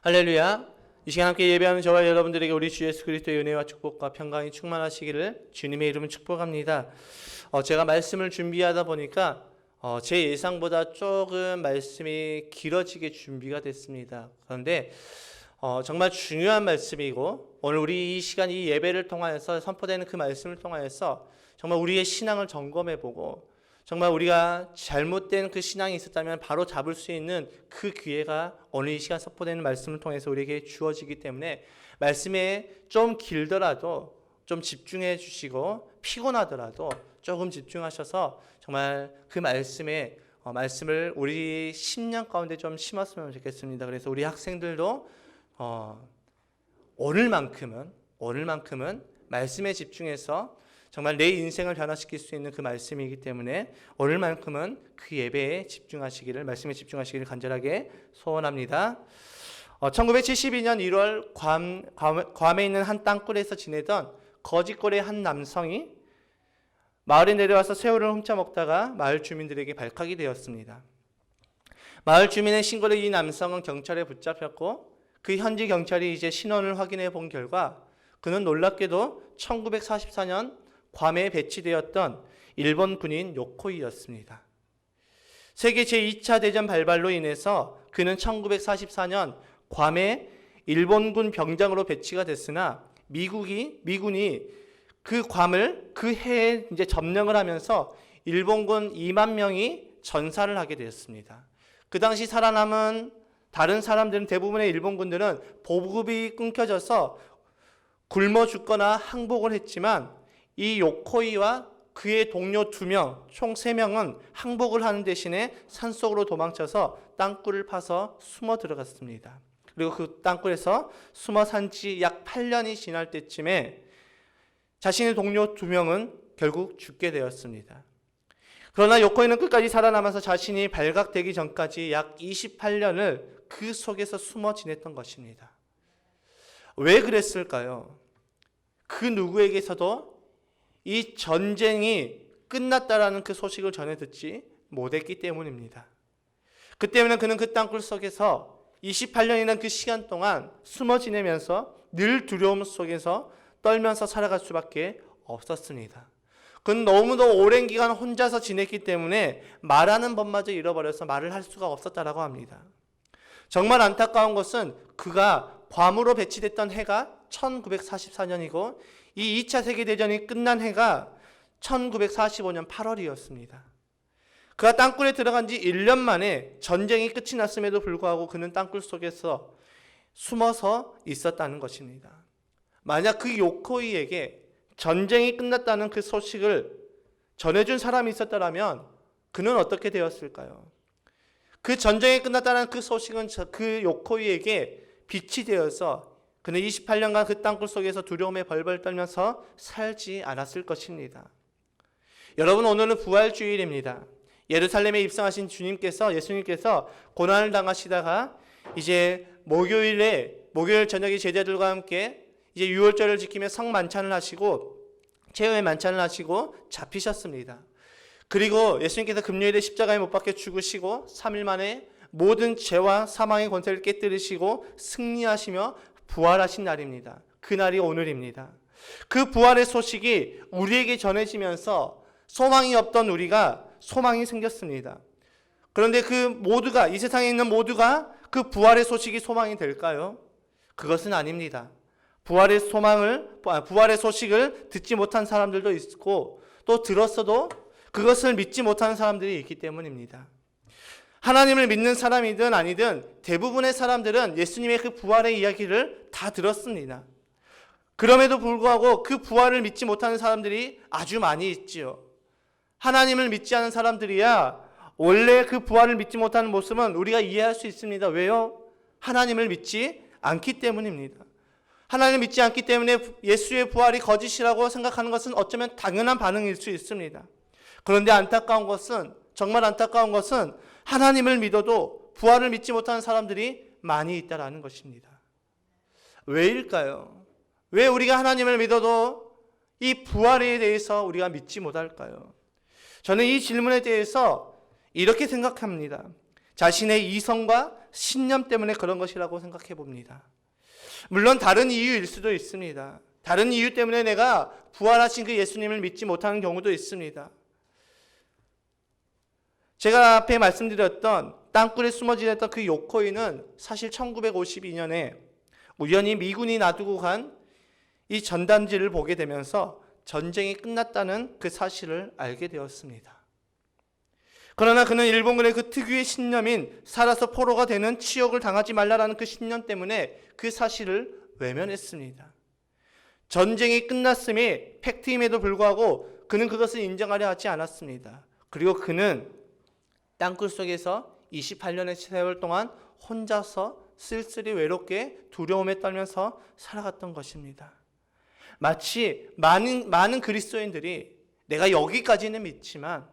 할렐루야. 이 시간 함께 예배하는 저와 여러분들에게 우리 주 예수 그리스도의 은혜와 축복과 평강이 충만하시기를 주님의 이름으로 축복합니다. 제가 말씀을 준비하다 보니까 제 예상보다 조금 말씀이 길어지게 준비가 됐습니다. 그런데 정말 중요한 말씀이고 오늘 우리 이 시간 이 예배를 통하여서 선포되는 그 말씀을 통하여서 정말 우리의 신앙을 점검해보고 정말 우리가 잘못된 그 신앙이 있었다면 바로 잡을 수 있는 그 기회가 오늘 이 시간 선포되는 말씀을 통해서 우리에게 주어지기 때문에 말씀에 좀 길더라도 좀 집중해 주시고 피곤하더라도 조금 집중하셔서 정말 그 말씀을 우리 심령 가운데 좀 심었으면 좋겠습니다. 그래서 우리 학생들도 오늘만큼은 말씀에 집중해서 정말 내 인생을 변화시킬 수 있는 그 말씀이기 때문에 오늘만큼은 그 예배에 집중하시기를, 말씀에 집중하시기를 간절하게 소원합니다. 1972년 1월 괌에 있는 한 땅굴에서 지내던 거짓골의 한 남성이 마을에 내려와서 새우를 훔쳐먹다가 마을 주민들에게 발각이 되었습니다. 마을 주민의 신고로 이 남성은 경찰에 붙잡혔고 그 현지 경찰이 이제 신원을 확인해 본 결과 그는 놀랍게도 1944년 괌에 배치되었던 일본 군인 요코이였습니다. 세계 제2차 대전 발발로 인해서 그는 1944년 괌에 일본군 병장으로 배치가 됐으나 미군이 그 괌을 그 해에 이제 점령을 하면서 일본군 2만 명이 전사를 하게 되었습니다. 그 당시 살아남은 다른 사람들은 대부분의 일본군들은 보급이 끊겨져서 굶어 죽거나 항복을 했지만 이 요코이와 그의 동료 2명, 총 3명은 항복을 하는 대신에 산속으로 도망쳐서 땅굴을 파서 숨어 들어갔습니다. 그리고 그 땅굴에서 숨어 산 지 약 8년이 지날 때쯤에 자신의 동료 2명은 결국 죽게 되었습니다. 그러나 요코이는 끝까지 살아남아서 자신이 발각되기 전까지 약 28년을 그 속에서 숨어 지냈던 것입니다. 왜 그랬을까요? 그 누구에게서도 이 전쟁이 끝났다라는 그 소식을 전해 듣지 못했기 때문입니다. 그 때문에 그는 그 땅굴 속에서 28년이라는 그 시간 동안 숨어 지내면서 늘 두려움 속에서 떨면서 살아갈 수밖에 없었습니다. 그는 너무도 오랜 기간 혼자서 지냈기 때문에 말하는 법마저 잃어버려서 말을 할 수가 없었다라고 합니다. 정말 안타까운 것은 그가 괌으로 배치됐던 해가 1944년이고 이 2차 세계대전이 끝난 해가 1945년 8월이었습니다. 그가 땅굴에 들어간 지 1년 만에 전쟁이 끝이 났음에도 불구하고 그는 땅굴 속에서 숨어서 있었다는 것입니다. 만약 그 요코이에게 전쟁이 끝났다는 그 소식을 전해준 사람이 있었다면 그는 어떻게 되었을까요? 그 전쟁이 끝났다는 그 소식은 그 요코이에게 빛이 되어서 그는 28년간 그 땅굴 속에서 두려움에 벌벌 떨면서 살지 않았을 것입니다. 여러분, 오늘은 부활주일입니다. 예루살렘에 입성하신 예수님께서 고난을 당하시다가 이제 목요일 저녁에 제자들과 함께 이제 유월절을 지키며 성만찬을 하시고 최후의 만찬을 하시고 잡히셨습니다. 그리고 예수님께서 금요일에 십자가에 못 박혀 죽으시고 3일 만에 모든 죄와 사망의 권세를 깨뜨리시고 승리하시며 부활하신 날입니다. 그 날이 오늘입니다. 그 부활의 소식이 우리에게 전해지면서 소망이 없던 우리가 소망이 생겼습니다. 그런데 이 세상에 있는 모두가 그 부활의 소식이 소망이 될까요? 그것은 아닙니다. 부활의 소식을 듣지 못한 사람들도 있고 또 들었어도 그것을 믿지 못하는 사람들이 있기 때문입니다. 하나님을 믿는 사람이든 아니든 대부분의 사람들은 예수님의 그 부활의 이야기를 다 들었습니다. 그럼에도 불구하고 그 부활을 믿지 못하는 사람들이 아주 많이 있지요. 하나님을 믿지 않은 사람들이야 원래 그 부활을 믿지 못하는 모습은 우리가 이해할 수 있습니다. 왜요? 하나님을 믿지 않기 때문입니다. 하나님을 믿지 않기 때문에 예수의 부활이 거짓이라고 생각하는 것은 어쩌면 당연한 반응일 수 있습니다. 그런데 정말 안타까운 것은 하나님을 믿어도 부활을 믿지 못하는 사람들이 많이 있다라는 것입니다. 왜일까요? 왜 우리가 하나님을 믿어도 이 부활에 대해서 우리가 믿지 못할까요? 저는 이 질문에 대해서 이렇게 생각합니다. 자신의 이성과 신념 때문에 그런 것이라고 생각해 봅니다. 물론 다른 이유일 수도 있습니다. 다른 이유 때문에 내가 부활하신 그 예수님을 믿지 못하는 경우도 있습니다. 제가 앞에 말씀드렸던 땅굴에 숨어 지냈던 그 요코이는 사실 1952년에 우연히 미군이 놔두고 간 이 전단지를 보게 되면서 전쟁이 끝났다는 그 사실을 알게 되었습니다. 그러나 그는 일본군의 그 특유의 신념인 살아서 포로가 되는 치욕을 당하지 말라라는 그 신념 때문에 그 사실을 외면했습니다. 전쟁이 끝났음이 팩트임에도 불구하고 그는 그것을 인정하려 하지 않았습니다. 그리고 그는 땅굴 속에서 28년의 세월 동안 혼자서 쓸쓸히 외롭게 두려움에 떨면서 살아갔던 것입니다. 마치 많은 그리스도인들이 내가 여기까지는 믿지만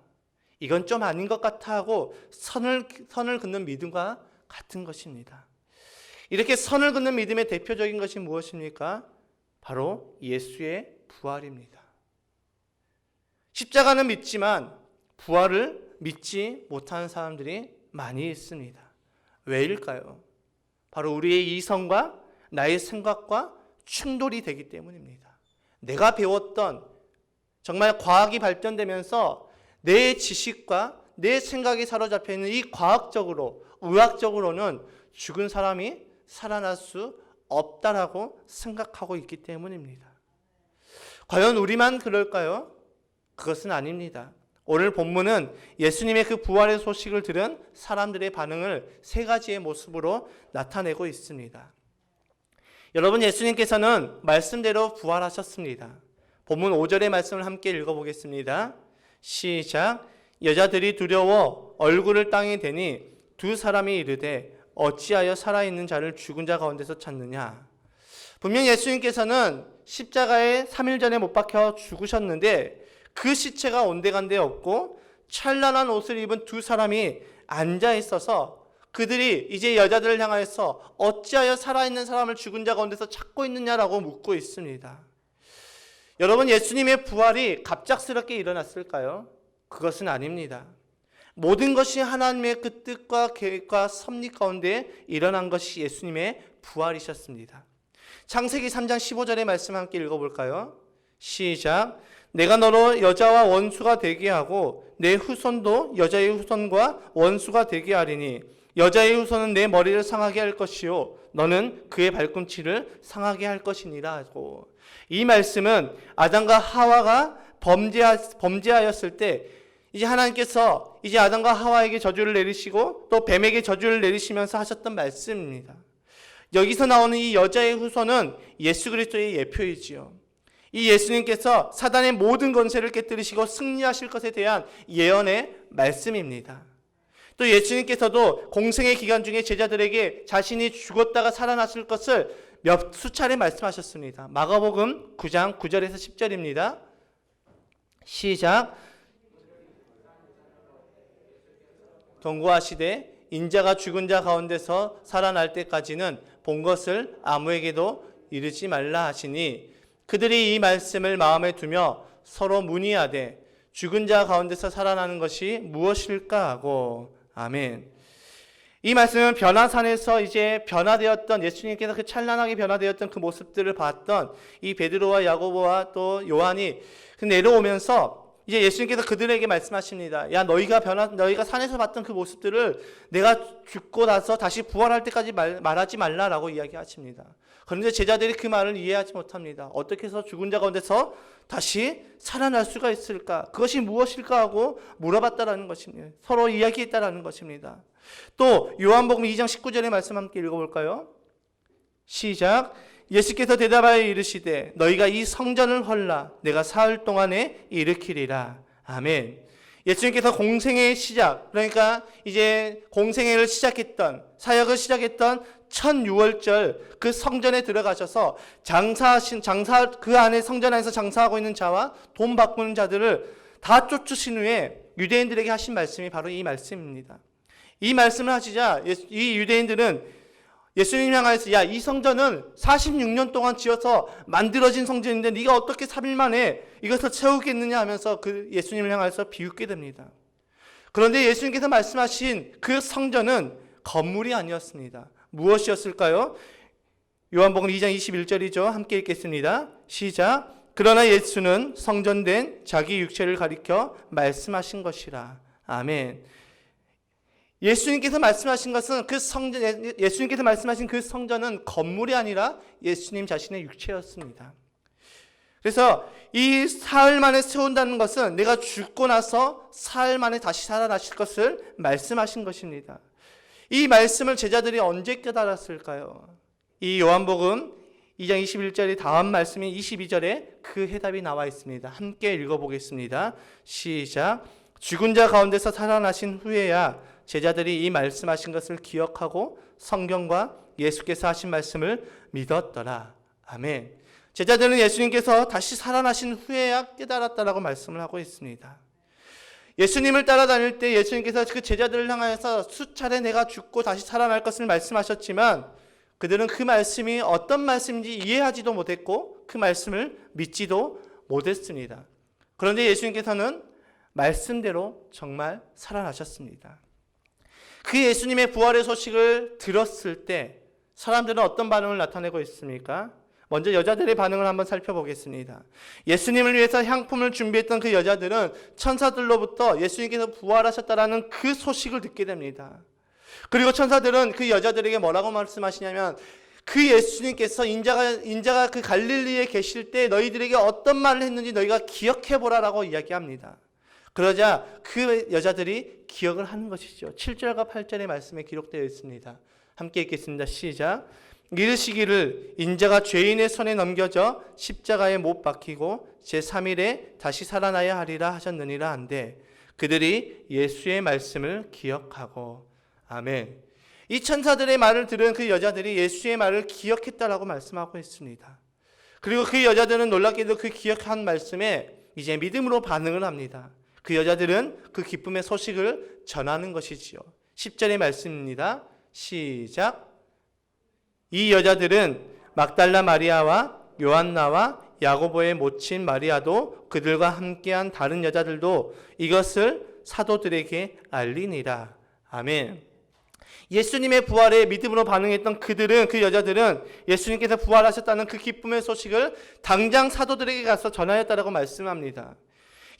이건 좀 아닌 것 같아 하고 선을 긋는 믿음과 같은 것입니다. 이렇게 선을 긋는 믿음의 대표적인 것이 무엇입니까? 바로 예수의 부활입니다. 십자가는 믿지만 부활을 믿지 못하는 사람들이 많이 있습니다. 왜일까요? 바로 우리의 이성과 나의 생각과 충돌이 되기 때문입니다. 내가 배웠던 정말 과학이 발전되면서 내 지식과 내 생각이 사로잡혀 있는 이 과학적으로, 의학적으로는 죽은 사람이 살아날 수 없다라고 생각하고 있기 때문입니다. 과연 우리만 그럴까요? 그것은 아닙니다. 오늘 본문은 예수님의 그 부활의 소식을 들은 사람들의 반응을 세 가지의 모습으로 나타내고 있습니다. 여러분, 예수님께서는 말씀대로 부활하셨습니다. 본문 5절의 말씀을 함께 읽어보겠습니다. 시작. 여자들이 두려워 얼굴을 땅에 대니 두 사람이 이르되 어찌하여 살아있는 자를 죽은 자 가운데서 찾느냐. 분명 예수님께서는 십자가에 3일 전에 못 박혀 죽으셨는데 그 시체가 온데간데 없고 찬란한 옷을 입은 두 사람이 앉아 있어서 그들이 이제 여자들을 향하여서 어찌하여 살아있는 사람을 죽은 자 가운데서 찾고 있느냐라고 묻고 있습니다. 여러분, 예수님의 부활이 갑작스럽게 일어났을까요? 그것은 아닙니다. 모든 것이 하나님의 그 뜻과 계획과 섭리 가운데 일어난 것이 예수님의 부활이셨습니다. 창세기 3장 15절의 말씀 함께 읽어볼까요? 시작. 내가 너로 여자와 원수가 되게 하고 내 후손도 여자의 후손과 원수가 되게 하리니 여자의 후손은 내 머리를 상하게 할 것이요 너는 그의 발꿈치를 상하게 할 것이니라 하고, 이 말씀은 아담과 하와가 범죄하였을 때 이제 하나님께서 이제 아담과 하와에게 저주를 내리시고 또 뱀에게 저주를 내리시면서 하셨던 말씀입니다. 여기서 나오는 이 여자의 후손은 예수 그리스도의 예표이지요. 이 예수님께서 사단의 모든 권세를 깨뜨리시고 승리하실 것에 대한 예언의 말씀입니다. 또 예수님께서도 공생의 기간 중에 제자들에게 자신이 죽었다가 살아났을 것을 몇 수차례 말씀하셨습니다. 마가복음 9장 9절에서 10절입니다. 시작. 경고하시되 인자가 죽은 자 가운데서 살아날 때까지는 본 것을 아무에게도 이르지 말라 하시니 그들이 이 말씀을 마음에 두며 서로 문의하되 죽은 자 가운데서 살아나는 것이 무엇일까 하고. 아멘. 이 말씀은 변화산에서 이제 변화되었던, 예수님께서 그 찬란하게 변화되었던 그 모습들을 봤던 이 베드로와 야고보와 또 요한이 내려오면서 이제 예수님께서 그들에게 말씀하십니다. 야, 너희가 산에서 봤던 그 모습들을 내가 죽고 나서 다시 부활할 때까지 말하지 말라라고 이야기하십니다. 그런데 제자들이 그 말을 이해하지 못합니다. 어떻게 해서 죽은 자 가운데서 다시 살아날 수가 있을까? 그것이 무엇일까 하고 물어봤다라는 것입니다. 서로 이야기했다라는 것입니다. 또 요한복음 2장 19절의 말씀 함께 읽어볼까요? 시작. 예수께서 대답하여 이르시되 너희가 이 성전을 헐라 내가 사흘 동안에 일으키리라. 아멘. 예수님께서 공생의 시작, 그러니까 이제 공생애를 시작했던, 사역을 시작했던 첫 유월절 그 성전에 들어가셔서 그 안에 성전 안에서 장사하고 있는 자와 돈 바꾸는 자들을 다 쫓으신 후에 유대인들에게 하신 말씀이 바로 이 말씀입니다. 이 말씀을 하시자 이 유대인들은 예수님 향하여서 야, 이 성전은 46년 동안 지어서 만들어진 성전인데 네가 어떻게 3일 만에 이것을 채우겠느냐 하면서 그 예수님을 향하여서 비웃게 됩니다. 그런데 예수님께서 말씀하신 그 성전은 건물이 아니었습니다. 무엇이었을까요? 요한복음 2장 21절이죠. 함께 읽겠습니다. 시작. 그러나 예수는 성전된 자기 육체를 가리켜 말씀하신 것이라. 아멘. 예수님께서 말씀하신 것은 예수님께서 말씀하신 그 성전은 건물이 아니라 예수님 자신의 육체였습니다. 그래서 이 사흘 만에 세운다는 것은 내가 죽고 나서 사흘 만에 다시 살아나실 것을 말씀하신 것입니다. 이 말씀을 제자들이 언제 깨달았을까요? 이 요한복음 2장 21절의 다음 말씀인 22절에 그 해답이 나와 있습니다. 함께 읽어보겠습니다. 시작. 죽은 자 가운데서 살아나신 후에야 제자들이 이 말씀하신 것을 기억하고 성경과 예수께서 하신 말씀을 믿었더라. 아멘. 제자들은 예수님께서 다시 살아나신 후에야 깨달았다라고 말씀을 하고 있습니다. 예수님을 따라다닐 때 예수님께서 그 제자들을 향하여서 수차례 내가 죽고 다시 살아날 것을 말씀하셨지만 그들은 그 말씀이 어떤 말씀인지 이해하지도 못했고 그 말씀을 믿지도 못했습니다. 그런데 예수님께서는 말씀대로 정말 살아나셨습니다. 그 예수님의 부활의 소식을 들었을 때 사람들은 어떤 반응을 나타내고 있습니까? 먼저 여자들의 반응을 한번 살펴보겠습니다. 예수님을 위해서 향품을 준비했던 그 여자들은 천사들로부터 예수님께서 부활하셨다라는 그 소식을 듣게 됩니다. 그리고 천사들은 그 여자들에게 뭐라고 말씀하시냐면 그 예수님께서 인자가 그 갈릴리에 계실 때 너희들에게 어떤 말을 했는지 너희가 기억해보라라고 이야기합니다. 그러자 그 여자들이 기억을 하는 것이죠. 7절과 8절의 말씀에 기록되어 있습니다. 함께 읽겠습니다. 시작. 이르시기를 인자가 죄인의 손에 넘겨져 십자가에 못 박히고 제3일에 다시 살아나야 하리라 하셨느니라 한데 그들이 예수의 말씀을 기억하고. 아멘. 이 천사들의 말을 들은 그 여자들이 예수의 말을 기억했다라고 말씀하고 있습니다. 그리고 그 여자들은 놀랍게도 그 기억한 말씀에 이제 믿음으로 반응을 합니다. 그 여자들은 그 기쁨의 소식을 전하는 것이지요. 10절의 말씀입니다. 시작. 이 여자들은 막달라 마리아와 요한나와 야고보의 모친 마리아도 그들과 함께한 다른 여자들도 이것을 사도들에게 알리니라. 아멘. 예수님의 부활에 믿음으로 반응했던 그 여자들은 예수님께서 부활하셨다는 그 기쁨의 소식을 당장 사도들에게 가서 전하였다라고 말씀합니다.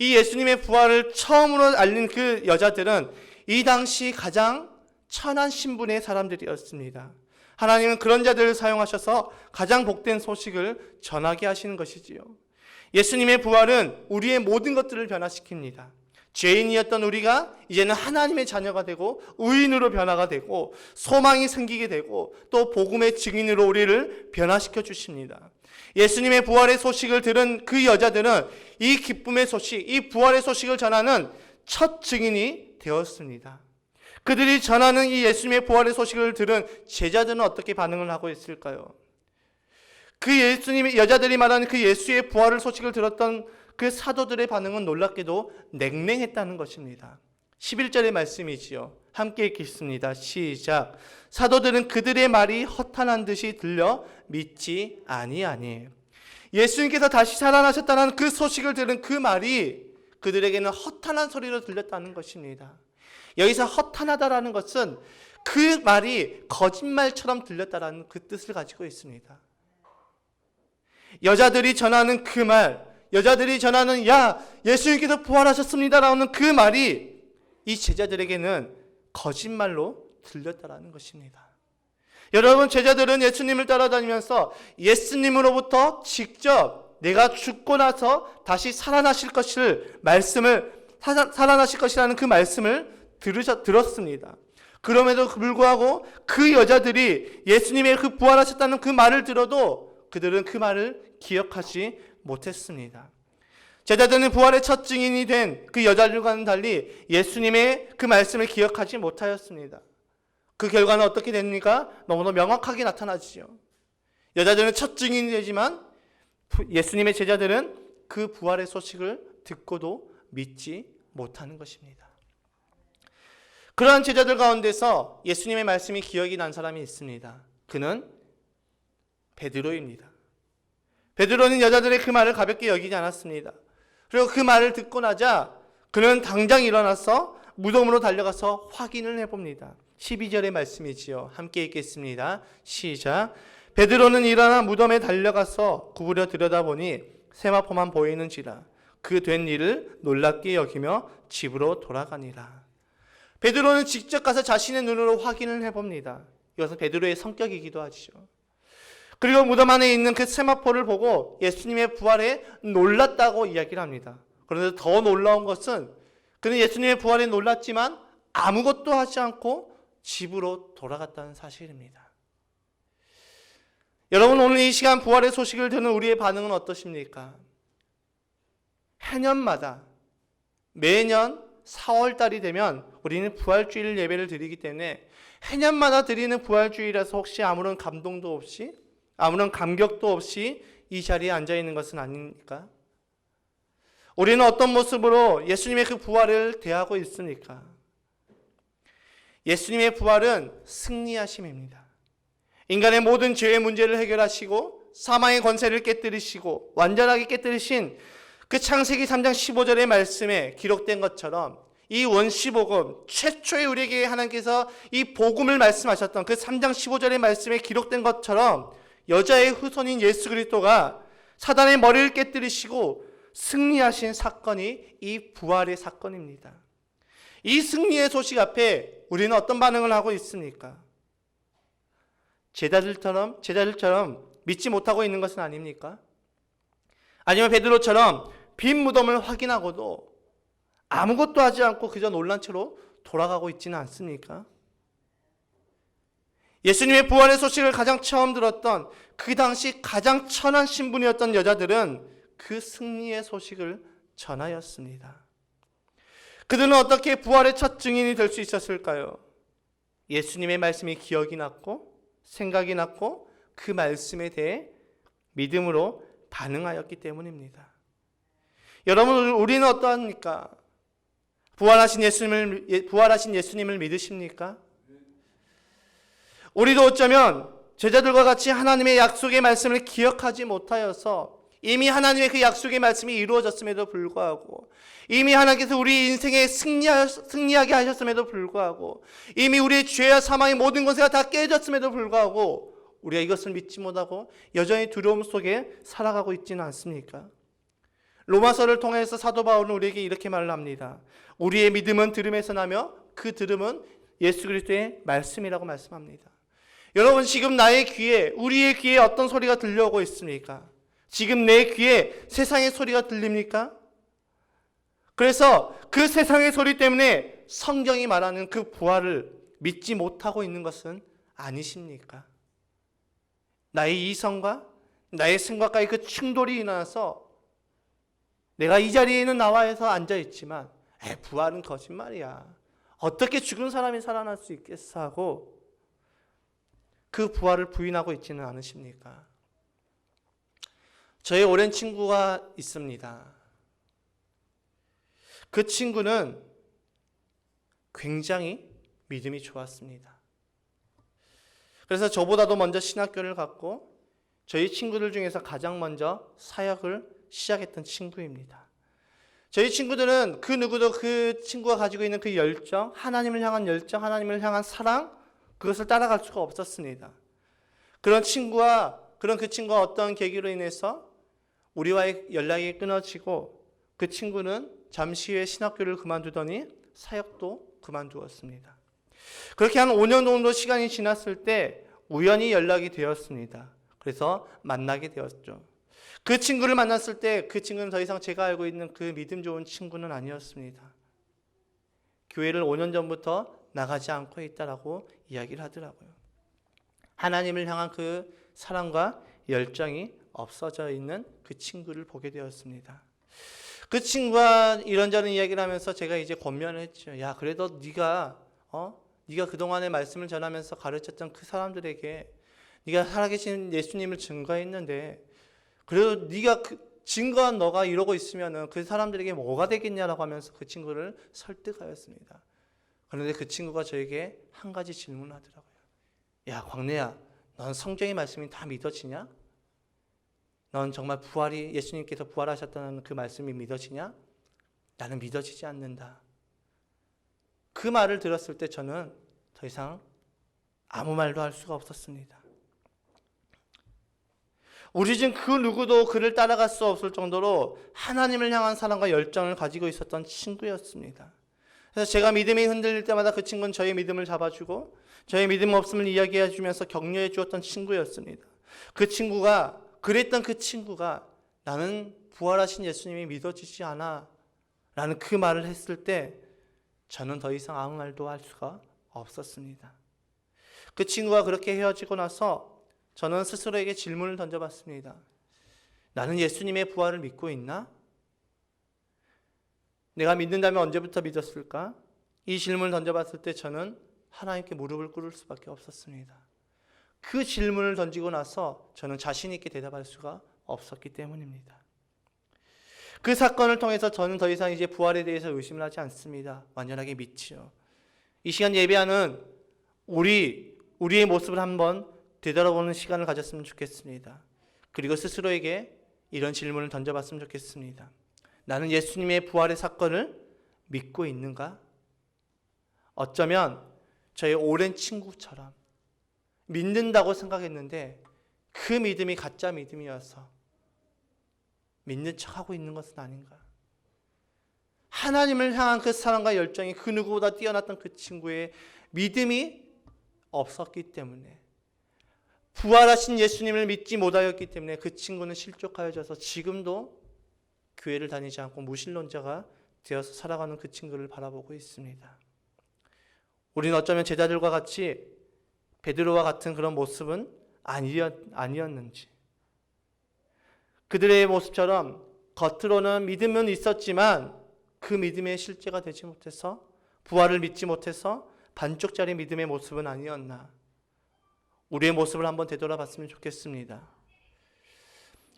이 예수님의 부활을 처음으로 알린 그 여자들은 이 당시 가장 천한 신분의 사람들이었습니다. 하나님은 그런 자들을 사용하셔서 가장 복된 소식을 전하게 하시는 것이지요. 예수님의 부활은 우리의 모든 것들을 변화시킵니다. 죄인이었던 우리가 이제는 하나님의 자녀가 되고 의인으로 변화가 되고 소망이 생기게 되고 또 복음의 증인으로 우리를 변화시켜 주십니다. 예수님의 부활의 소식을 들은 그 여자들은 이 기쁨의 소식, 이 부활의 소식을 전하는 첫 증인이 되었습니다. 그들이 전하는 이 예수님의 부활의 소식을 들은 제자들은 어떻게 반응을 하고 있을까요? 그 예수님의 여자들이 말하는 그 예수의 부활의 소식을 들었던 그 사도들의 반응은 놀랍게도 냉랭했다는 것입니다. 11절의 말씀이지요. 함께 읽겠습니다. 시작. 사도들은 그들의 말이 허탄한 듯이 들려 믿지 아니하니. 예수님께서 다시 살아나셨다는 그 소식을 들은 그 말이 그들에게는 허탄한 소리로 들렸다는 것입니다. 여기서 허탄하다라는 것은 그 말이 거짓말처럼 들렸다라는 그 뜻을 가지고 있습니다. 여자들이 전하는 그 말, 여자들이 전하는 야 예수님께서 부활하셨습니다라는 그 말이 이 제자들에게는 거짓말로 들렸다라는 것입니다. 여러분, 제자들은 예수님을 따라다니면서 예수님으로부터 직접 내가 죽고 나서 다시 살아나실 것을 살아나실 것이라는 그 말씀을 들었습니다. 그럼에도 불구하고 그 여자들이 예수님의 그 부활하셨다는 그 말을 들어도 그들은 그 말을 기억하지 못했습니다. 제자들은 부활의 첫 증인이 된 그 여자들과는 달리 예수님의 그 말씀을 기억하지 못하였습니다. 그 결과는 어떻게 됩니까? 너무나 명확하게 나타나지요. 여자들은 첫 증인이 되지만 예수님의 제자들은 그 부활의 소식을 듣고도 믿지 못하는 것입니다. 그러한 제자들 가운데서 예수님의 말씀이 기억이 난 사람이 있습니다. 그는 베드로입니다. 베드로는 여자들의 그 말을 가볍게 여기지 않았습니다. 그리고 그 말을 듣고 나자 그는 당장 일어나서 무덤으로 달려가서 확인을 해봅니다. 12절의 말씀이지요. 함께 읽겠습니다. 시작. 베드로는 일어나 무덤에 달려가서 구부려 들여다보니 세마포만 보이는지라 그 된 일을 놀랍게 여기며 집으로 돌아가니라. 베드로는 직접 가서 자신의 눈으로 확인을 해봅니다. 이것은 베드로의 성격이기도 하죠. 그리고 무덤 안에 있는 그 세마포를 보고 예수님의 부활에 놀랐다고 이야기를 합니다. 그런데 더 놀라운 것은 그는 예수님의 부활에 놀랐지만 아무것도 하지 않고 집으로 돌아갔다는 사실입니다. 여러분, 오늘 이 시간 부활의 소식을 듣는 우리의 반응은 어떠십니까? 해년마다 매년 4월달이 되면 우리는 부활주일 예배를 드리기 때문에 해년마다 드리는 부활주일이라서 혹시 아무런 감동도 없이 아무런 감격도 없이 이 자리에 앉아있는 것은 아닙니까? 우리는 어떤 모습으로 예수님의 그 부활을 대하고 있습니까? 예수님의 부활은 승리하심입니다. 인간의 모든 죄의 문제를 해결하시고 사망의 권세를 깨뜨리시고 완전하게 깨뜨리신 그 창세기 3장 15절의 말씀에 기록된 것처럼 이 원시복음, 최초에 우리에게 하나님께서 이 복음을 말씀하셨던 그 3장 15절의 말씀에 기록된 것처럼 여자의 후손인 예수 그리스도가 사단의 머리를 깨뜨리시고 승리하신 사건이 이 부활의 사건입니다. 이 승리의 소식 앞에 우리는 어떤 반응을 하고 있습니까? 제자들처럼 믿지 못하고 있는 것은 아닙니까? 아니면 베드로처럼 빈 무덤을 확인하고도 아무것도 하지 않고 그저 놀란 채로 돌아가고 있지는 않습니까? 예수님의 부활의 소식을 가장 처음 들었던 그 당시 가장 천한 신분이었던 여자들은 그 승리의 소식을 전하였습니다. 그들은 어떻게 부활의 첫 증인이 될 수 있었을까요? 예수님의 말씀이 기억이 났고 생각이 났고 그 말씀에 대해 믿음으로 반응하였기 때문입니다. 여러분, 우리는 어떠합니까? 부활하신 예수님을 믿으십니까? 우리도 어쩌면 제자들과 같이 하나님의 약속의 말씀을 기억하지 못하여서 이미 하나님의 그 약속의 말씀이 이루어졌음에도 불구하고 이미 하나님께서 우리 인생에 승리하게 하셨음에도 불구하고 이미 우리의 죄와 사망의 모든 권세가 다 깨졌음에도 불구하고 우리가 이것을 믿지 못하고 여전히 두려움 속에 살아가고 있지는 않습니까? 로마서를 통해서 사도 바울은 우리에게 이렇게 말을 합니다. 우리의 믿음은 들음에서 나며 그 들음은 예수 그리스도의 말씀이라고 말씀합니다. 여러분, 지금 나의 귀에, 우리의 귀에 어떤 소리가 들려오고 있습니까? 지금 내 귀에 세상의 소리가 들립니까? 그래서 그 세상의 소리 때문에 성경이 말하는 그 부활을 믿지 못하고 있는 것은 아니십니까? 나의 이성과 나의 생각과의 그 충돌이 일어나서 내가 이 자리에는 나와 해서 앉아있지만 부활은 거짓말이야. 어떻게 죽은 사람이 살아날 수 있겠어 하고 그 부활을 부인하고 있지는 않으십니까? 저의 오랜 친구가 있습니다. 그 친구는 굉장히 믿음이 좋았습니다. 그래서 저보다도 먼저 신학교를 갔고 저희 친구들 중에서 가장 먼저 사역을 시작했던 친구입니다. 저희 친구들은 그 누구도 그 친구가 가지고 있는 그 열정, 하나님을 향한 열정, 하나님을 향한 사랑, 그것을 따라갈 수가 없었습니다. 그런 그 친구가 어떤 계기로 인해서 우리와의 연락이 끊어지고 그 친구는 잠시 후에 신학교를 그만두더니 사역도 그만두었습니다. 그렇게 한 5년 정도 시간이 지났을 때 우연히 연락이 되었습니다. 그래서 만나게 되었죠. 그 친구를 만났을 때 그 친구는 더 이상 제가 알고 있는 그 믿음 좋은 친구는 아니었습니다. 교회를 5년 전부터 나가지 않고 있다라고 이야기를 하더라고요. 하나님을 향한 그 사랑과 열정이 없어져 있는 그 친구를 보게 되었습니다. 그 친구가 이런저런 이야기를 하면서 제가 이제 권면을 했죠. 야, 그래도 네가 그동안의 말씀을 전하면서 가르쳤던 그 사람들에게 네가 살아계신 예수님을 증거했는데 그래도 네가 증거한 너가 이러고 있으면은 그 사람들에게 뭐가 되겠냐라고 하면서 그 친구를 설득하였습니다. 그런데 그 친구가 저에게 한 가지 질문을 하더라고요. 야, 광래야, 넌 성경의 말씀이 다 믿어지냐? 넌 정말 예수님께서 부활하셨다는 그 말씀이 믿어지냐? 나는 믿어지지 않는다. 그 말을 들었을 때 저는 더 이상 아무 말도 할 수가 없었습니다. 우리 중 그 누구도 그를 따라갈 수 없을 정도로 하나님을 향한 사랑과 열정을 가지고 있었던 친구였습니다. 그래서 제가 믿음이 흔들릴 때마다 그 친구는 저의 믿음을 잡아주고 저의 믿음 없음을 이야기해 주면서 격려해 주었던 친구였습니다. 그랬던 그 친구가 나는 부활하신 예수님이 믿어지지 않아 라는 그 말을 했을 때 저는 더 이상 아무 말도 할 수가 없었습니다. 그 친구가 그렇게 헤어지고 나서 저는 스스로에게 질문을 던져봤습니다. 나는 예수님의 부활을 믿고 있나? 내가 믿는다면 언제부터 믿었을까? 이 질문을 던져봤을 때 저는 하나님께 무릎을 꿇을 수밖에 없었습니다. 그 질문을 던지고 나서 저는 자신 있게 대답할 수가 없었기 때문입니다. 그 사건을 통해서 저는 더 이상 이제 부활에 대해서 의심을 하지 않습니다. 완전하게 믿지요. 이 시간 예배하는 우리의 모습을 한번 되돌아보는 시간을 가졌으면 좋겠습니다. 그리고 스스로에게 이런 질문을 던져봤으면 좋겠습니다. 나는 예수님의 부활의 사건을 믿고 있는가? 어쩌면 저의 오랜 친구처럼 믿는다고 생각했는데 그 믿음이 가짜 믿음이어서 믿는 척하고 있는 것은 아닌가? 하나님을 향한 그 사랑과 열정이 그 누구보다 뛰어났던 그 친구의 믿음이 없었기 때문에, 부활하신 예수님을 믿지 못하였기 때문에 그 친구는 실족하여져서 지금도 교회를 다니지 않고 무신론자가 되어서 살아가는 그 친구를 바라보고 있습니다. 우리는 어쩌면 제자들과 같이 베드로와 같은 그런 모습은 아니었는지, 그들의 모습처럼 겉으로는 믿음은 있었지만 그 믿음의 실제가 되지 못해서, 부활을 믿지 못해서 반쪽짜리 믿음의 모습은 아니었나, 우리의 모습을 한번 되돌아봤으면 좋겠습니다.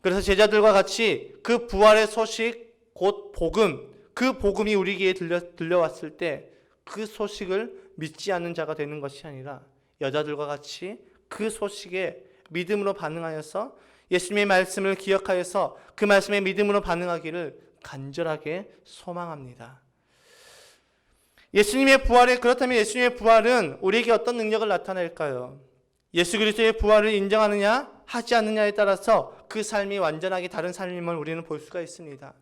그래서 제자들과 같이 그 부활의 소식, 곧 복음, 그 복음이 우리에게 들려왔을 때 그 소식을 믿지 않는 자가 되는 것이 아니라 여자들과 같이 그 소식에 믿음으로 반응하여서 예수님의 말씀을 기억하여서 그 말씀에 믿음으로 반응하기를 간절하게 소망합니다. 그렇다면 예수님의 부활은 우리에게 어떤 능력을 나타낼까요? 예수 그리스도의 부활을 인정하느냐 하지 않느냐에 따라서 그 삶이 완전하게 다른 삶임을 우리는 볼 수가 있습니다.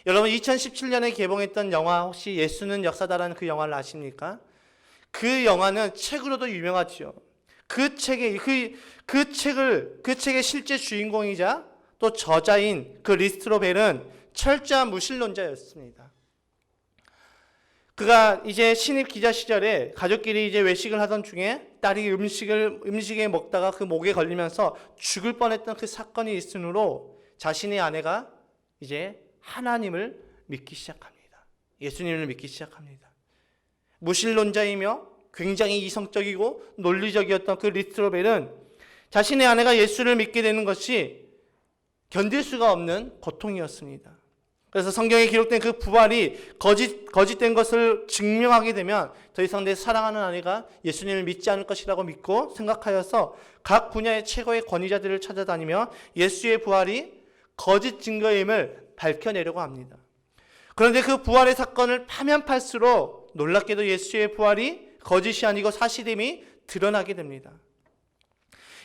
여러분, 2017년에 개봉했던 영화 혹시 예수는 역사다라는 그 영화를 아십니까? 그 영화는 책으로도 유명하지요. 그 책의 실제 주인공이자 또 저자인 그 리스트로벨은 철저한 무신론자였습니다. 그가 이제 신입 기자 시절에 가족끼리 이제 외식을 하던 중에 딸이 음식에 먹다가 그 목에 걸리면서 죽을 뻔했던 그 사건이 있으므로 자신의 아내가 이제 하나님을 믿기 시작합니다. 예수님을 믿기 시작합니다. 무신론자이며 굉장히 이성적이고 논리적이었던 그 리스트로벨은 자신의 아내가 예수를 믿게 되는 것이 견딜 수가 없는 고통이었습니다. 그래서 성경에 기록된 그 부활이 거짓된 것을 증명하게 되면 더 이상 내 사랑하는 아내가 예수님을 믿지 않을 것이라고 믿고 생각하여서 각 분야의 최고의 권위자들을 찾아다니며 예수의 부활이 거짓 증거임을 밝혀내려고 합니다. 그런데 그 부활의 사건을 파면 팔수록 놀랍게도 예수의 부활이 거짓이 아니고 사실임이 드러나게 됩니다.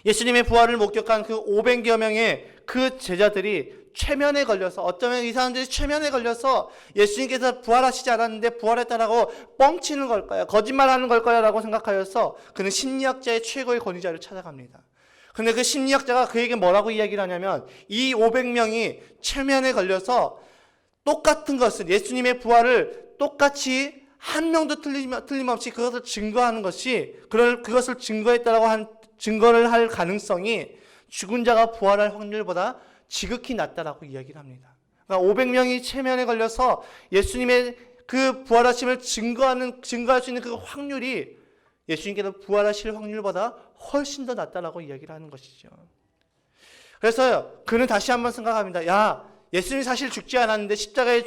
예수님의 부활을 목격한 그 500여 명의 그 제자들이 최면에 걸려서, 어쩌면 이 사람들이 최면에 걸려서 예수님께서 부활하시지 않았는데 부활했다라고 뻥치는 걸까요? 거짓말하는 걸까요? 라고 생각하여서 그는 심리학자의 최고의 권위자를 찾아갑니다. 근데 그 심리학자가 그에게 뭐라고 이야기를 하냐면, 이 500명이 최면에 걸려서 똑같은 것을, 예수님의 부활을 똑같이 한 명도 틀림없이 그것을 증거하는 것이, 그것을 증거를 할 가능성이 죽은 자가 부활할 확률보다 지극히 낮다라고 이야기를 합니다. 그러니까 500명이 체면에 걸려서 예수님의 그 부활하심을 증거할 수 있는 그 확률이 예수님께서 부활하실 확률보다 훨씬 더 낮다라고 이야기를 하는 것이죠. 그래서 그는 다시 한번 생각합니다. 예수님이 사실 죽지 않았는데 십자가에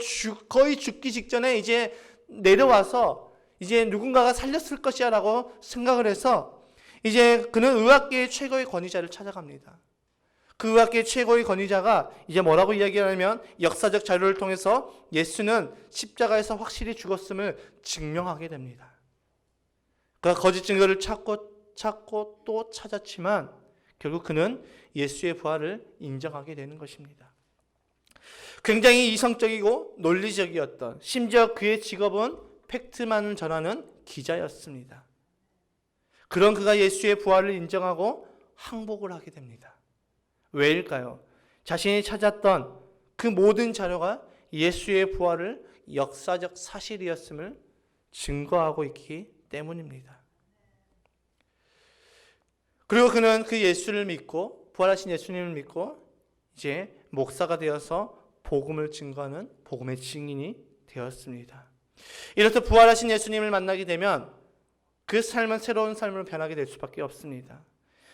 거의 죽기 직전에 이제 내려와서 이제 누군가가 살렸을 것이야 라고 생각을 해서 이제 그는 의학계의 최고의 권위자를 찾아갑니다. 그 의학계의 최고의 권위자가 이제 뭐라고 이야기하냐면, 역사적 자료를 통해서 예수는 십자가에서 확실히 죽었음을 증명하게 됩니다. 그가 거짓 증거를 찾고 또 찾았지만 결국 그는 예수의 부활을 인정하게 되는 것입니다. 굉장히 이성적이고 논리적이었던, 심지어 그의 직업은 팩트만을 전하는 기자였습니다. 그런 그가 예수의 부활을 인정하고 항복을 하게 됩니다. 왜일까요? 자신이 찾았던 그 모든 자료가 예수의 부활을 역사적 사실이었음을 증거하고 있기 때문입니다. 그리고 그는 그 예수를 믿고, 부활하신 예수님을 믿고 이제 목사가 되어서 복음을 증거하는 복음의 증인이 되었습니다. 이렇듯 부활하신 예수님을 만나게 되면 그 삶은 새로운 삶으로 변하게 될 수밖에 없습니다.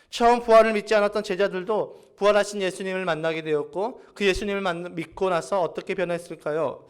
처음 부활을 믿지 않았던 제자들도 부활하신 예수님을 만나게 되었고, 그 예수님을 믿고 나서 어떻게 변했을까요?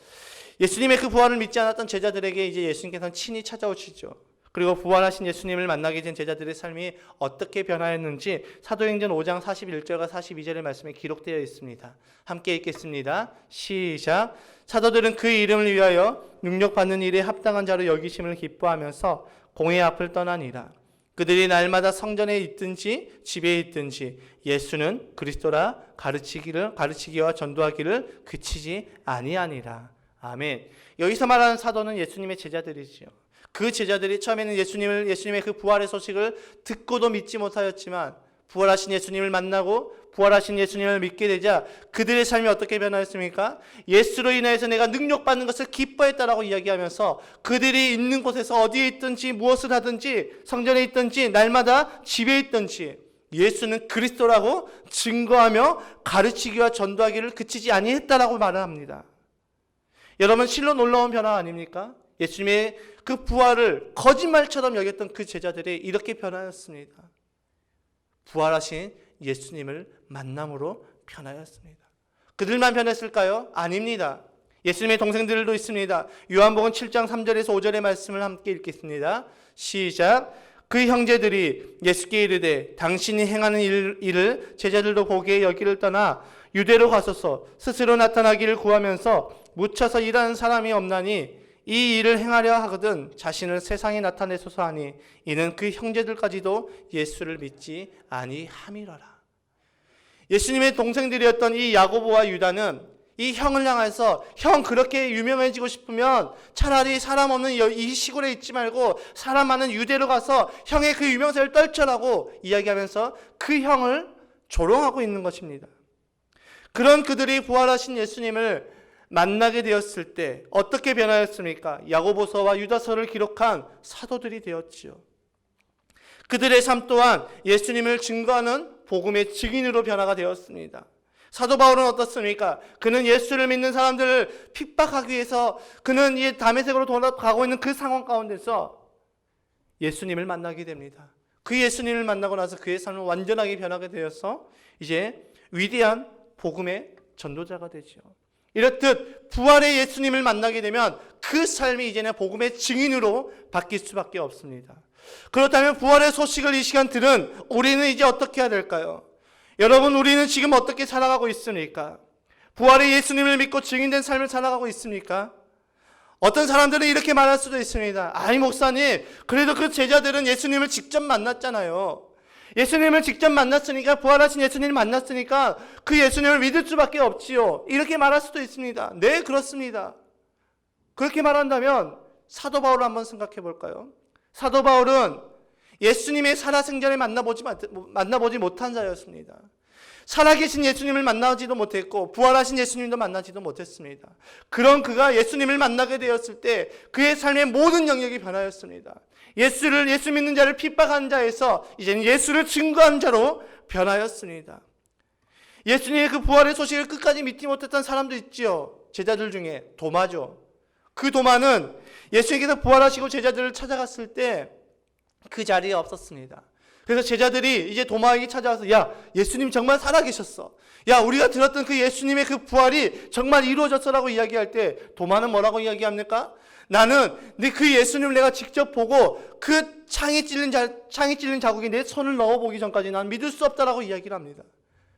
예수님의 그 부활을 믿지 않았던 제자들에게 이제 예수님께서는 친히 찾아오시죠. 그리고 부활하신 예수님을 만나게 된 제자들의 삶이 어떻게 변화했는지 사도행전 5장 41절과 42절의 말씀에 기록되어 있습니다. 함께 읽겠습니다. 시작. 사도들은 그 이름을 위하여 능력받는 일에 합당한 자로 여기심을 기뻐하면서 공회 앞을 떠나니라. 그들이 날마다 성전에 있든지 집에 있든지 예수는 그리스도라 가르치기와 전도하기를 그치지 아니하니라. 아멘. 여기서 말하는 사도는 예수님의 제자들이지요. 그 제자들이 처음에는 예수님의 그 부활의 소식을 듣고도 믿지 못하였지만 부활하신 예수님을 만나고 부활하신 예수님을 믿게 되자 그들의 삶이 어떻게 변화했습니까? 예수로 인하여서 내가 능력받는 것을 기뻐했다라고 이야기하면서 그들이 있는 곳에서 어디에 있든지 무엇을 하든지 성전에 있든지 날마다 집에 있든지 예수는 그리스도라고 증거하며 가르치기와 전도하기를 그치지 아니했다라고 말을 합니다. 여러분, 실로 놀라운 변화 아닙니까? 예수님의 그 부활을 거짓말처럼 여겼던 그 제자들이 이렇게 변하였습니다. 부활하신 예수님을 만남으로 변하였습니다. 그들만 변했을까요? 아닙니다. 예수님의 동생들도 있습니다. 요한복음 7장 3절에서 5절의 말씀을 함께 읽겠습니다. 시작. 그 형제들이 예수께 이르되 당신이 행하는 일을 제자들도 보기에 여기를 떠나 유대로 가소서. 스스로 나타나기를 구하면서 묻혀서 일하는 사람이 없나니 이 일을 행하려 하거든 자신을 세상에 나타내소서 하니 이는 그 형제들까지도 예수를 믿지 아니함이로라. 예수님의 동생들이었던 이 야고보와 유다는 이 형을 향해서 형 그렇게 유명해지고 싶으면 차라리 사람 없는 이 시골에 있지 말고 사람 많은 유대로 가서 형의 그 유명세를 떨쳐라고 이야기하면서 그 형을 조롱하고 있는 것입니다. 그런 그들이 부활하신 예수님을 만나게 되었을 때 어떻게 변하였습니까? 야고보서와 유다서를 기록한 사도들이 되었지요. 그들의 삶 또한 예수님을 증거하는 복음의 증인으로 변화가 되었습니다. 사도 바울은 어떻습니까? 그는 예수를 믿는 사람들을 핍박하기 위해서 그는 이 다메섹으로 돌아가고 있는 그 상황 가운데서 예수님을 만나게 됩니다. 그 예수님을 만나고 나서 그의 삶은 완전하게 변하게 되어서 이제 위대한 복음의 전도자가 되죠. 이렇듯 부활의 예수님을 만나게 되면 그 삶이 이제는 복음의 증인으로 바뀔 수밖에 없습니다. 그렇다면 부활의 소식을 이 시간 들은 우리는 이제 어떻게 해야 될까요? 여러분, 우리는 지금 어떻게 살아가고 있습니까? 부활의 예수님을 믿고 증인된 삶을 살아가고 있습니까? 어떤 사람들은 이렇게 말할 수도 있습니다. 아니 목사님, 그래도 그 제자들은 예수님을 직접 만났잖아요. 예수님을 직접 만났으니까, 부활하신 예수님을 만났으니까 그 예수님을 믿을 수밖에 없지요. 이렇게 말할 수도 있습니다. 네, 그렇습니다. 그렇게 말한다면 사도 바울을 한번 생각해 볼까요? 사도 바울은 예수님의 살아생전에 만나보지 못한 자였습니다. 살아계신 예수님을 만나지도 못했고 부활하신 예수님도 만나지도 못했습니다. 그런 그가 예수님을 만나게 되었을 때 그의 삶의 모든 영역이 변하였습니다. 예수 믿는 자를 핍박한 자에서 이제는 예수를 증거한 자로 변하였습니다. 예수님의 그 부활의 소식을 끝까지 믿지 못했던 사람도 있지요. 제자들 중에 도마죠. 그 도마는 예수님께서 부활하시고 제자들을 찾아갔을 때 그 자리에 없었습니다. 그래서 제자들이 이제 도마에게 찾아와서 야, 예수님 정말 살아계셨어. 야, 우리가 들었던 그 예수님의 그 부활이 정말 이루어졌어라고 이야기할 때 도마는 뭐라고 이야기합니까? 나는 그 예수님을 내가 직접 보고 그 창이 찔린 자국에 내 손을 넣어보기 전까지 난 믿을 수 없다라고 이야기를 합니다.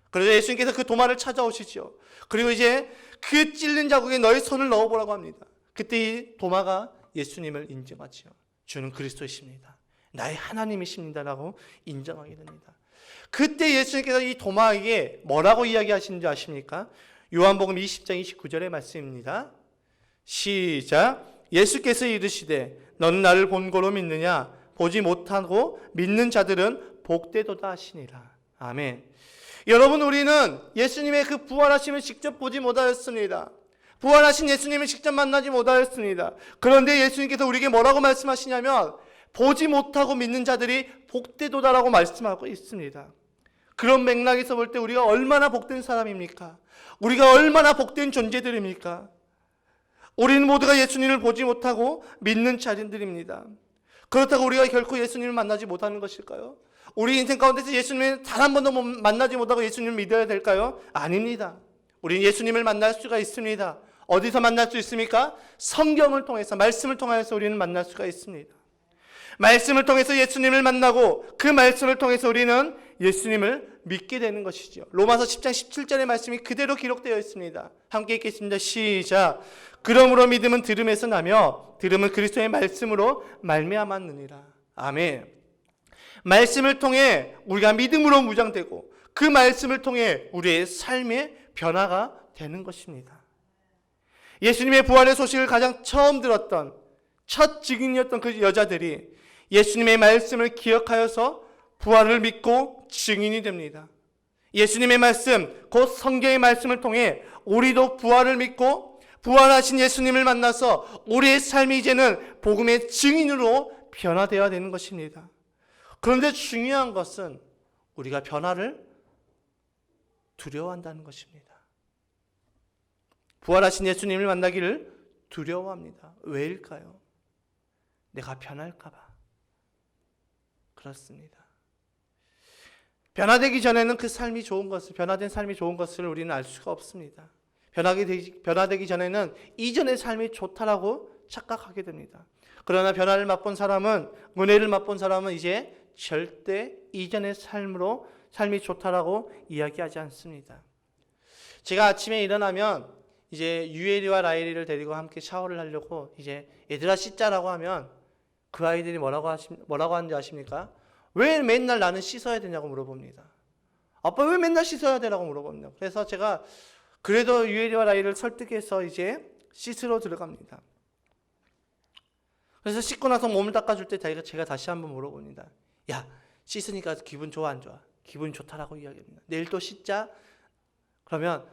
그래서 예수님께서 그 도마를 찾아오시죠. 그리고 이제 그 찔린 자국에 너의 손을 넣어보라고 합니다. 그때 이 도마가 예수님을 인정하지요. 주는 그리스도이십니다. 나의 하나님이십니다라고 인정하게 됩니다. 그때 예수님께서 이 도마에게 뭐라고 이야기하시는지 아십니까? 요한복음 20장 29절의 말씀입니다. 시작. 예수께서 이르시되 너는 나를 본고로 믿느냐? 보지 못하고 믿는 자들은 복되도다 하시니라. 아멘. 여러분, 우리는 예수님의 그 부활하심을 직접 보지 못하였습니다. 부활하신 예수님을 직접 만나지 못하였습니다. 그런데 예수님께서 우리에게 뭐라고 말씀하시냐면 보지 못하고 믿는 자들이 복되도다라고 말씀하고 있습니다. 그런 맥락에서 볼 때 우리가 얼마나 복된 사람입니까? 우리가 얼마나 복된 존재들입니까? 우리는 모두가 예수님을 보지 못하고 믿는 자들입니다. 그렇다고 우리가 결코 예수님을 만나지 못하는 것일까요? 우리 인생 가운데서 예수님을 단 한 번도 만나지 못하고 예수님을 믿어야 될까요? 아닙니다. 우리는 예수님을 만날 수가 있습니다. 어디서 만날 수 있습니까? 성경을 통해서, 말씀을 통해서 우리는 만날 수가 있습니다. 말씀을 통해서 예수님을 만나고 그 말씀을 통해서 우리는 예수님을 믿게 되는 것이죠. 로마서 10장 17절의 말씀이 그대로 기록되어 있습니다. 함께 읽겠습니다. 시작. 그러므로 믿음은 들음에서 나며 들음은 그리스도의 말씀으로 말미암았느니라. 아멘. 말씀을 통해 우리가 믿음으로 무장되고 그 말씀을 통해 우리의 삶의 변화가 되는 것입니다. 예수님의 부활의 소식을 가장 처음 들었던 첫 증인이었던 그 여자들이 예수님의 말씀을 기억하여서 부활을 믿고 증인이 됩니다. 예수님의 말씀, 곧 성경의 말씀을 통해 우리도 부활을 믿고 부활하신 예수님을 만나서 우리의 삶이 이제는 복음의 증인으로 변화되어야 되는 것입니다. 그런데 중요한 것은 우리가 변화를 두려워한다는 것입니다. 부활하신 예수님을 만나기를 두려워합니다. 왜일까요? 내가 변할까 봐. 그렇습니다. 변화되기 전에는 그 삶이 좋은 것을, 변화된 삶이 좋은 것을 우리는 알 수가 없습니다. 변화되기 전에는 이전의 삶이 좋다라고 착각하게 됩니다. 그러나 변화를 맛본 사람은, 은혜를 맛본 사람은 이제 절대 이전의 삶이 좋다라고 이야기하지 않습니다. 제가 아침에 일어나면 이제 유엘이와 라일이를 데리고 함께 샤워를 하려고 이제 얘들아 씻자라고 하면 그 아이들이 뭐라고 하는지 아십니까? 왜 맨날 나는 씻어야 되냐고 물어봅니다. 아빠 왜 맨날 씻어야 되냐고 물어봅니다. 그래서 제가 그래도 유엘이와 라일을 설득해서 이제 씻으러 들어갑니다. 그래서 씻고 나서 몸을 닦아줄 때 제가 다시 한번 물어봅니다. 야, 씻으니까 기분 좋아 안 좋아? 기분 좋다라고 이야기합니다. 내일 또 씻자? 그러면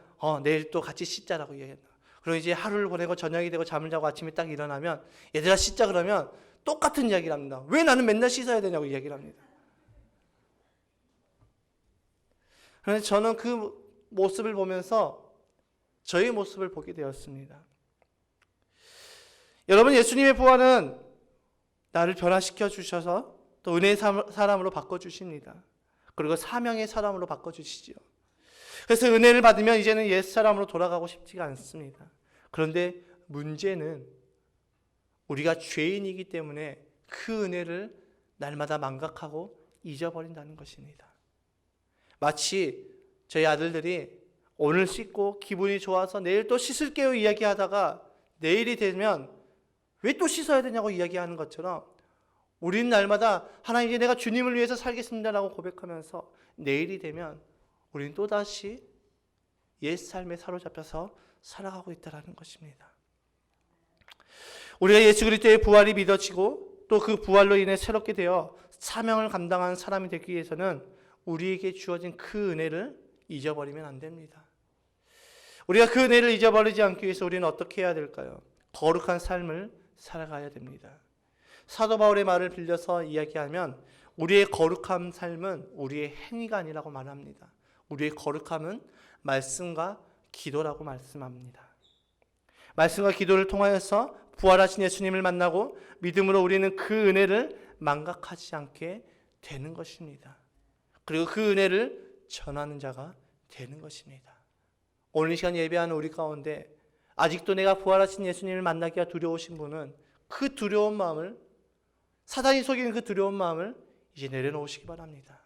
내일 또 같이 씻자라고 이야기합니다. 그리고 이제 하루를 보내고 저녁이 되고 잠을 자고 아침에 딱 일어나면 얘들아 씻자 그러면 똑같은 이야기를 합니다. 왜 나는 맨날 씻어야 되냐고 이야기를 합니다. 그런데 저는 그 모습을 보면서 저의 모습을 보게 되었습니다. 여러분, 예수님의 부활은 나를 변화시켜 주셔서 또 은혜의 사람으로 바꿔주십니다. 그리고 사명의 사람으로 바꿔주시죠. 그래서 은혜를 받으면 이제는 옛 사람으로 돌아가고 싶지가 않습니다. 그런데 문제는 우리가 죄인이기 때문에 그 은혜를 날마다 망각하고 잊어버린다는 것입니다. 마치 저희 아들들이 오늘 씻고 기분이 좋아서 내일 또 씻을게요 이야기하다가 내일이 되면 왜 또 씻어야 되냐고 이야기하는 것처럼 우리는 날마다 하나님 이제 내가 주님을 위해서 살겠습니다라고 고백하면서 내일이 되면 우리는 또다시 옛 삶에 사로잡혀서 살아가고 있다는 것입니다. 우리가 예수 그리스도의 부활이 믿어지고 또 그 부활로 인해 새롭게 되어 사명을 감당하는 사람이 되기 위해서는 우리에게 주어진 그 은혜를 잊어버리면 안 됩니다. 우리가 그 은혜를 잊어버리지 않기 위해서 우리는 어떻게 해야 될까요? 거룩한 삶을 살아가야 됩니다. 사도 바울의 말을 빌려서 이야기하면 우리의 거룩한 삶은 우리의 행위가 아니라고 말합니다. 우리의 거룩함은 말씀과 기도라고 말씀합니다. 말씀과 기도를 통하여서 부활하신 예수님을 만나고 믿음으로 우리는 그 은혜를 망각하지 않게 되는 것입니다. 그리고 그 은혜를 전하는 자가 되는 것입니다. 오늘 이 시간 예배하는 우리 가운데 아직도 내가 부활하신 예수님을 만나기가 두려우신 분은 그 두려운 마음을, 사단이 속이는 그 두려운 마음을 이제 내려놓으시기 바랍니다.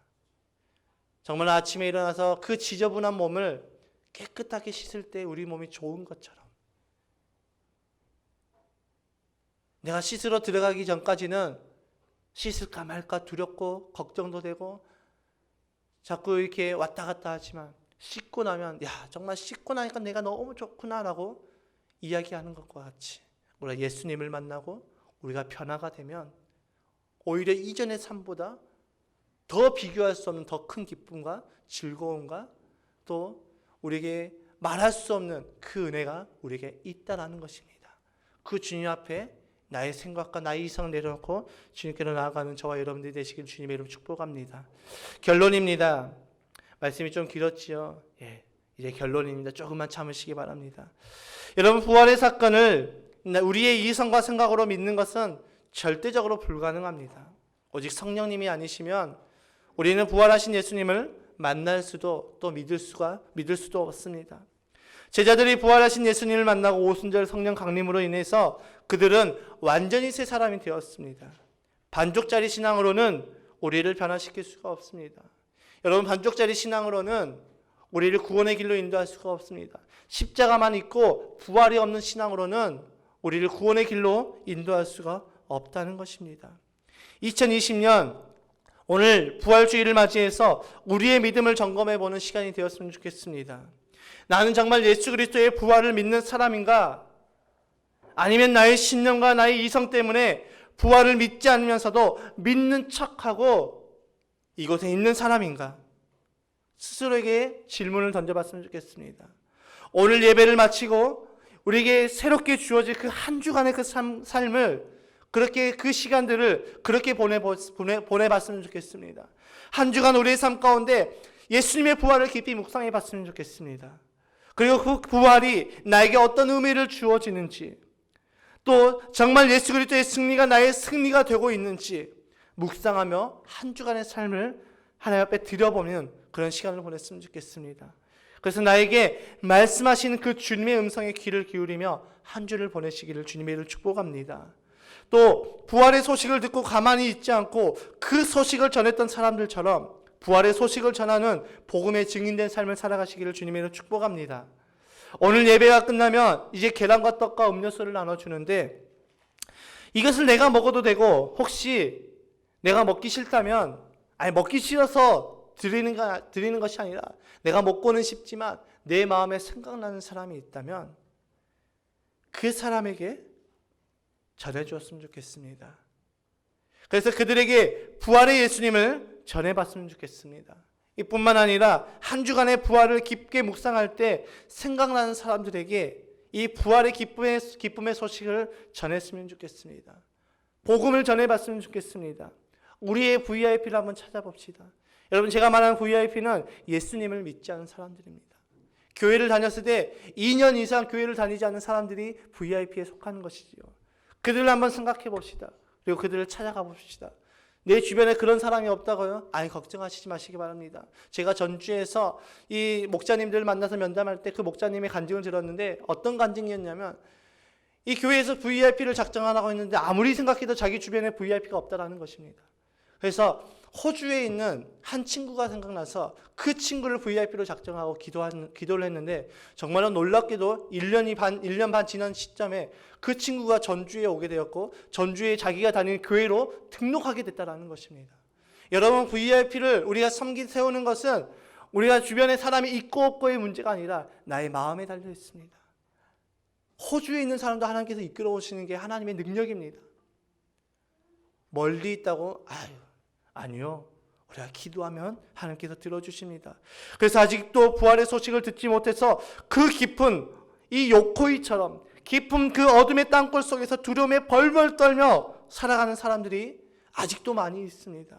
정말 아침에 일어나서 그 지저분한 몸을 깨끗하게 씻을 때 우리 몸이 좋은 것처럼 내가 씻으러 들어가기 전까지는 씻을까 말까 두렵고 걱정도 되고 자꾸 이렇게 왔다 갔다 하지만 씻고 나면 정말 씻고 나니까 내가 너무 좋구나라고 이야기하는 것과 같이 우리가 예수님을 만나고 우리가 변화가 되면 오히려 이전의 삶보다 더 비교할 수 없는 더 큰 기쁨과 즐거움과 또 우리에게 말할 수 없는 그 은혜가 우리에게 있다라는 것입니다. 그 주님 앞에 나의 생각과 나의 이상을 내려놓고 주님께로 나아가는 저와 여러분들이 되시길 주님의 이름으로 축복합니다. 결론입니다. 말씀이 좀 길었지요. 이제 결론입니다. 조금만 참으시기 바랍니다. 여러분, 부활의 사건을 우리의 이성과 생각으로 믿는 것은 절대적으로 불가능합니다. 오직 성령님이 아니시면 우리는 부활하신 예수님을 만날 수도 또 믿을 수도 없습니다. 제자들이 부활하신 예수님을 만나고 오순절 성령 강림으로 인해서 그들은 완전히 새 사람이 되었습니다. 반쪽짜리 신앙으로는 우리를 변화시킬 수가 없습니다. 여러분, 반쪽짜리 신앙으로는 우리를 구원의 길로 인도할 수가 없습니다. 십자가만 있고 부활이 없는 신앙으로는 우리를 구원의 길로 인도할 수가 없다는 것입니다. 2020년 오늘 부활주의를 맞이해서 우리의 믿음을 점검해 보는 시간이 되었으면 좋겠습니다. 나는 정말 예수 그리스도의 부활을 믿는 사람인가? 아니면 나의 신념과 나의 이성 때문에 부활을 믿지 않으면서도 믿는 척하고 이곳에 있는 사람인가? 스스로에게 질문을 던져봤으면 좋겠습니다. 오늘 예배를 마치고 우리에게 새롭게 주어질 그 한 주간의 그 삶을 그렇게 그 시간들을 그렇게 보내봤으면 좋겠습니다. 한 주간 우리의 삶 가운데 예수님의 부활을 깊이 묵상해 봤으면 좋겠습니다. 그리고 그 부활이 나에게 어떤 의미를 주어지는지 또 정말 예수 그리스도의 승리가 나의 승리가 되고 있는지 묵상하며 한 주간의 삶을 하나님 앞에 드려보는 그런 시간을 보냈으면 좋겠습니다. 그래서 나에게 말씀하시는 그 주님의 음성에 귀를 기울이며 한 주를 보내시기를 주님의 이름으로 축복합니다. 또 부활의 소식을 듣고 가만히 있지 않고 그 소식을 전했던 사람들처럼 부활의 소식을 전하는 복음의 증인된 삶을 살아가시기를 주님의 이름으로 축복합니다. 오늘 예배가 끝나면 이제 계란과 떡과 음료수를 나눠주는데 이것을 내가 먹어도 되고 혹시 내가 먹기 싫다면 먹기 싫어서 드리는 것이 아니라 내가 먹고는 싶지만 내 마음에 생각나는 사람이 있다면 그 사람에게 전해주었으면 좋겠습니다. 그래서 그들에게 부활의 예수님을 전해봤으면 좋겠습니다. 이뿐만 아니라 한 주간의 부활을 깊게 묵상할 때 생각나는 사람들에게 이 부활의 기쁨의 소식을 전했으면 좋겠습니다. 복음을 전해봤으면 좋겠습니다. 우리의 VIP를 한번 찾아봅시다. 여러분, 제가 말하는 VIP는 예수님을 믿지 않은 사람들입니다. 교회를 다녔을 때 2년 이상 교회를 다니지 않는 사람들이 VIP에 속하는 것이지요. 그들을 한번 생각해 봅시다. 그리고 그들을 찾아가 봅시다. 내 주변에 그런 사람이 없다고요? 걱정하시지 마시기 바랍니다. 제가 전주에서 이 목자님들을 만나서 면담할 때 그 목자님의 간증을 들었는데 어떤 간증이었냐면 이 교회에서 VIP를 작정하라고 했는데 아무리 생각해도 자기 주변에 VIP가 없다라는 것입니다. 그래서 호주에 있는 한 친구가 생각나서 그 친구를 VIP로 작정하고 기도를 했는데 정말로 놀랍게도 1년 반 지난 시점에 그 친구가 전주에 오게 되었고 전주에 자기가 다니는 교회로 등록하게 됐다는 것입니다. 여러분, VIP를 우리가 세우는 것은 우리가 주변에 사람이 있고 없고의 문제가 아니라 나의 마음에 달려 있습니다. 호주에 있는 사람도 하나님께서 이끌어 오시는 게 하나님의 능력입니다. 멀리 있다고 아니요. 우리가 기도하면 하나님께서 들어주십니다. 그래서 아직도 부활의 소식을 듣지 못해서 그 깊은 이 요코이처럼 깊은 그 어둠의 땅굴 속에서 두려움에 벌벌 떨며 살아가는 사람들이 아직도 많이 있습니다.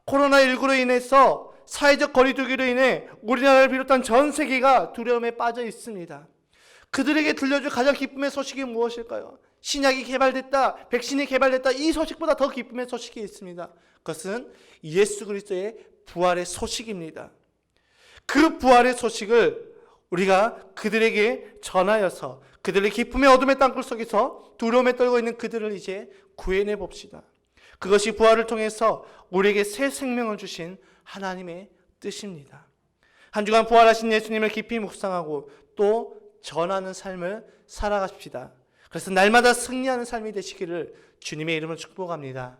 코로나19로 인해서 사회적 거리두기로 인해 우리나라를 비롯한 전 세계가 두려움에 빠져 있습니다. 그들에게 들려줄 가장 기쁨의 소식이 무엇일까요? 신약이 개발됐다, 백신이 개발됐다, 이 소식보다 더 기쁨의 소식이 있습니다. 그것은 예수 그리스도의 부활의 소식입니다. 그 부활의 소식을 우리가 그들에게 전하여서 그들의 기쁨의 어둠의 땅굴 속에서 두려움에 떨고 있는 그들을 이제 구해내 봅시다. 그것이 부활을 통해서 우리에게 새 생명을 주신 하나님의 뜻입니다. 한 주간 부활하신 예수님을 깊이 묵상하고 또 전하는 삶을 살아가십시다. 그래서 날마다 승리하는 삶이 되시기를 주님의 이름으로 축복합니다.